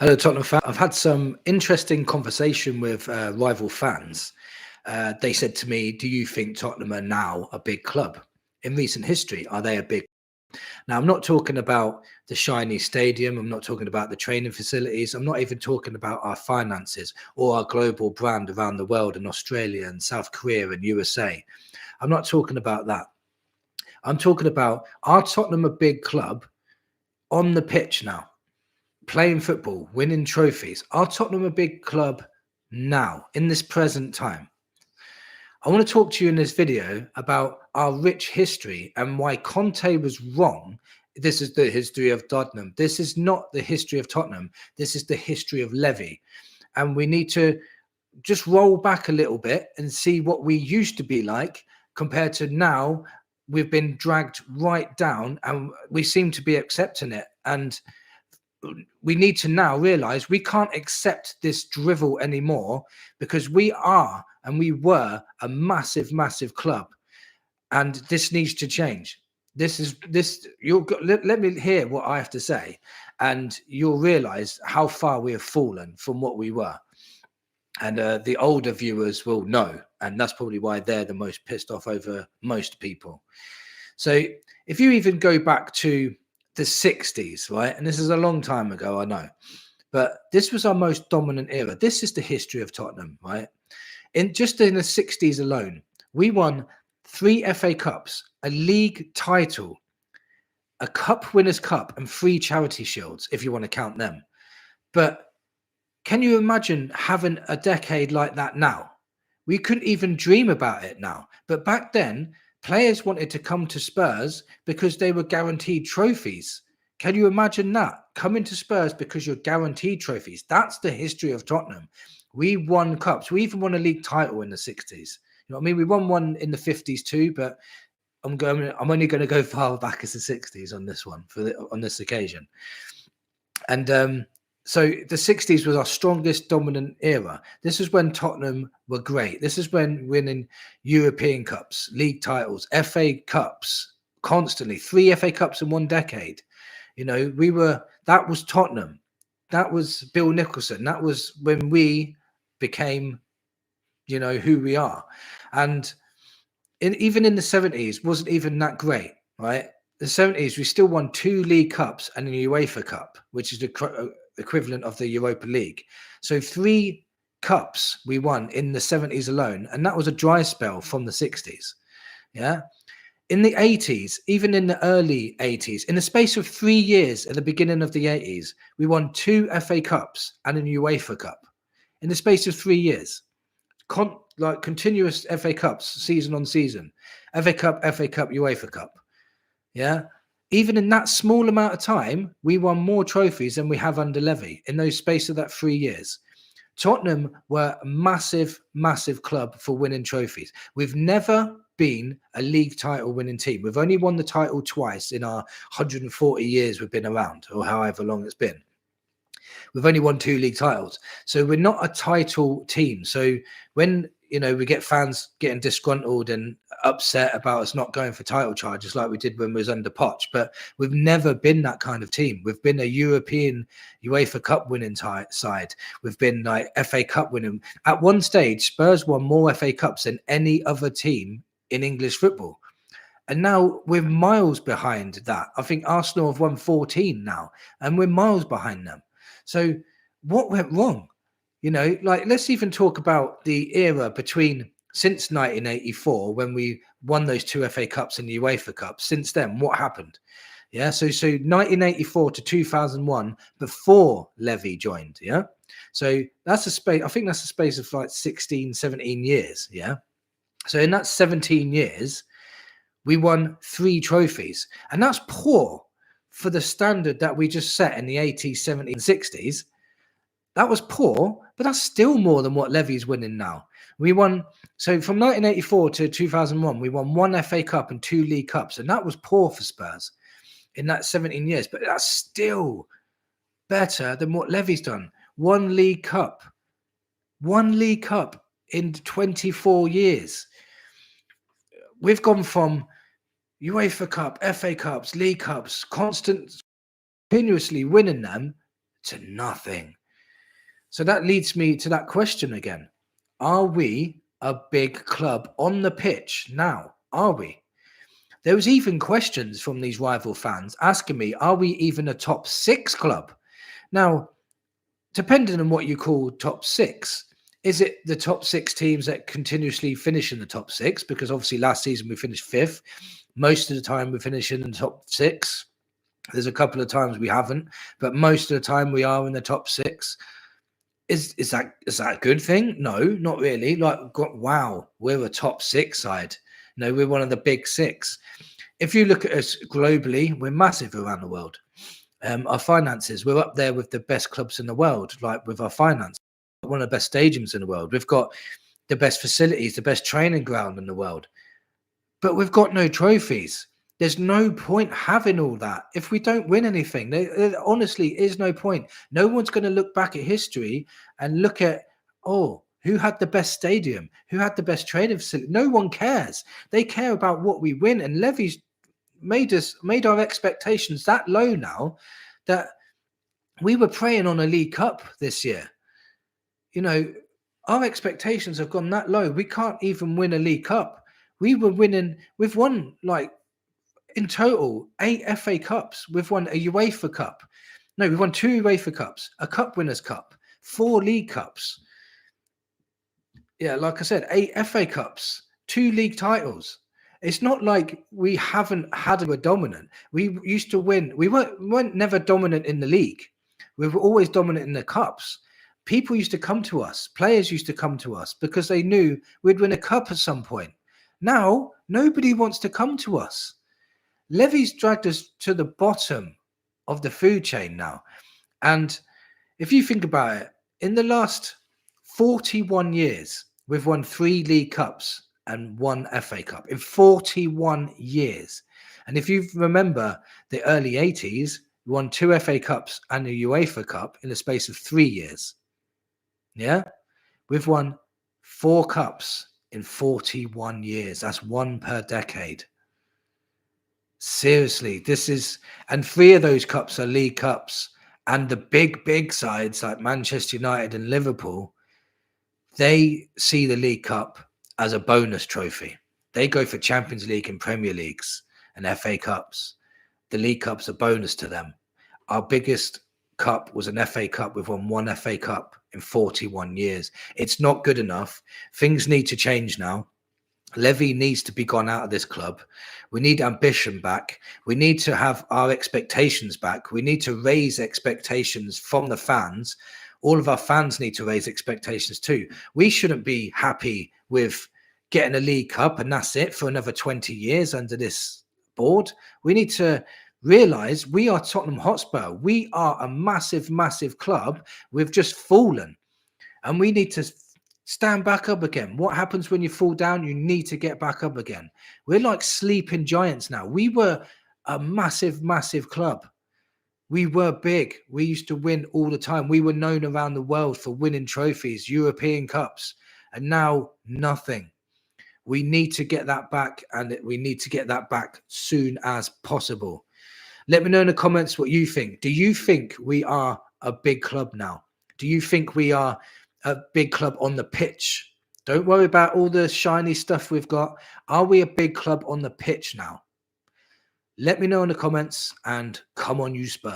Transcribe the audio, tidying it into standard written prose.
Hello, Tottenham fan. I've had some interesting conversation with rival fans. They said to me, "Do you think Tottenham are now a big club? In recent history, are they a big?" Now, I'm not talking about the shiny stadium. I'm not talking about the training facilities. I'm not even talking about our finances or our global brand around the world in Australia and South Korea and USA. I'm not talking about that. I'm talking about, are Tottenham a big club on the pitch now? Playing football, winning trophies. Are Tottenham a big club now, in this present time? I want to talk to you in this video about our rich history and why Conte was wrong. This is the history of Tottenham. This is not the history of Tottenham. This is the history of Levy. And we need to just roll back a little bit and see what we used to be like compared to now. We've been dragged right down and we seem to be accepting it. And we need to now realize we can't accept this drivel anymore, because we are and we were a massive club, and this needs to change. Let me hear what I have to say, and you'll realize how far we have fallen from what we were. And the older viewers will know, and that's probably why they're the most pissed off over most people. So if you even go back to the 60s, right? And this is a long time ago, I know, but this was our most dominant era. This is the history of Tottenham, right? In the 60s alone, we won 3 FA Cups, a league title, a Cup Winners' Cup, and 3 Charity Shields, if you want to count them. But can you imagine having a decade like that now? We couldn't even dream about it now. But back then, players wanted to come to Spurs because they were guaranteed trophies. Can you imagine that? Coming to Spurs because you're guaranteed trophies. That's the history of Tottenham. We won cups. We even won a league title in the 60s. You know what I mean? We won one in the 50s too, but I'm only going to go far back as the 60s on this one, on this occasion. And so the 60s was our strongest dominant era. This is when Tottenham were great. This is when winning European Cups, league titles, FA Cups constantly, 3 FA Cups in 1 decade. You know, that was Tottenham. That was Bill Nicholson. That was when we became, you know, who we are. And even in the 70s, wasn't even that great, right? The 70s, we still won 2 League Cups and a UEFA Cup, which is the equivalent of the Europa League. So 3 cups we won in the 70s alone, and that was a dry spell from the 60s. Yeah. In the 80s, even in the early 80s, in the space of 3 years at the beginning of the 80s, we won 2 FA Cups and a UEFA Cup. In the space of 3 years, like continuous FA Cups, season on season, FA Cup, UEFA Cup. Yeah. Even in that small amount of time, we won more trophies than we have under Levy in those space of that 3 years. Tottenham were a massive club for winning trophies. We've never been a league title winning team. We've only won the title twice in our 140 years we've been around, or however long it's been. We've only won 2 league titles. So we're not a title team. So when, you know, we get fans getting disgruntled and upset about us not going for title charges like we did when we was under Poch, but we've never been that kind of team. We've been a European UEFA Cup winning side. We've been like FA Cup winning. At one stage, Spurs won more FA Cups than any other team in English football. And now we're miles behind that. I think Arsenal have won 14 now, and we're miles behind them. So what went wrong? You know, like, let's even talk about the era since 1984, when we won those 2 FA Cups and the UEFA Cup. Since then, what happened? Yeah, so 1984 to 2001, before Levy joined. Yeah, so that's a space. I think that's a space of like 16, 17 years. Yeah, so in that 17 years, we won 3 trophies, and that's poor for the standard that we just set in the 80s, 70s, and 60s. That was poor, but that's still more than what Levy's winning now. We won, so from 1984 to 2001, we won 1 FA Cup and 2 League Cups, and that was poor for Spurs in that 17 years. But that's still better than what Levy's done. 1 League Cup in 24 years. We've gone from UEFA Cup, FA Cups, League Cups, continuously winning them, to nothing. So that leads me to that question again. Are we a big club on the pitch now? Are we? There was even questions from these rival fans asking me, are we even a top 6 club? Now, depending on what you call top 6, is it the top 6 teams that continuously finish in the top 6? Because obviously last season we finished 5th. Most of the time we finish in the top 6. There's a couple of times we haven't, but most of the time we are in the top 6. Is that a good thing? No, not really. Like, wow, we're a top 6 side. No, we're one of the big 6. If you look at us globally, we're massive around the world. Our finances, we're up there with the best clubs in the world, like with our finance. One of the best stadiums in the world. We've got the best facilities, the best training ground in the world. But we've got no trophies. There's no point having all that if we don't win anything. There honestly is no point. No one's going to look back at history and look at, oh, who had the best stadium? Who had the best training facility? No one cares. They care about what we win. And Levy's made our expectations that low now that we were preying on a League Cup this year. You know, our expectations have gone that low. We can't even win a League Cup. We've won like in total 8 FA Cups. We've won a UEFA Cup. No, we've won 2 UEFA Cups, a Cup Winners' Cup, 4 League Cups. Yeah, like I said, 8 FA Cups, 2 league titles. It's not like we haven't had a dominant. We used to win. We weren't never dominant in the league. We were always dominant in the cups. People used to come to us. Players used to come to us because they knew we'd win a cup at some point. Now, nobody wants to come to us. Levy's dragged us to the bottom of the food chain now. And if you think about it, in the last 41 years, we've won 3 League Cups and 1 FA Cup in 41 years. And if you remember the early 80s, we won 2 FA Cups and a UEFA Cup in the space of 3 years. Yeah? We've won 4 cups in 41 years. That's 1 per decade. Seriously, and 3 of those cups are League Cups. And the big sides like Manchester United and Liverpool, they see the League Cup as a bonus trophy. They go for Champions League and Premier Leagues and FA Cups. The League Cup's a bonus to them. Our biggest cup was an FA Cup. We've won 1 FA Cup in 41 years. It's not good enough. Things need to change now. Levy needs to be gone out of this club. We need ambition back. We need to have our expectations back. We need to raise expectations from the fans. All of our fans need to raise expectations too. We shouldn't be happy with getting a League Cup and that's it for another 20 years under this board. We need to realize we are Tottenham Hotspur. We are a massive club. We've just fallen and we need to stand back up again. What happens when you fall down? You need to get back up again. We're like sleeping giants now. We were a massive club. We were big. We used to win all the time. We were known around the world for winning trophies, European Cups, and now nothing. We need to get that back, and we need to get that back soon as possible. Let me know in the comments what you think. Do you think we are a big club now? Do you think we are a big club on the pitch? Don't worry about all the shiny stuff we've got. Are we a big club on the pitch now? Let me know in the comments, and come on, you Spurs.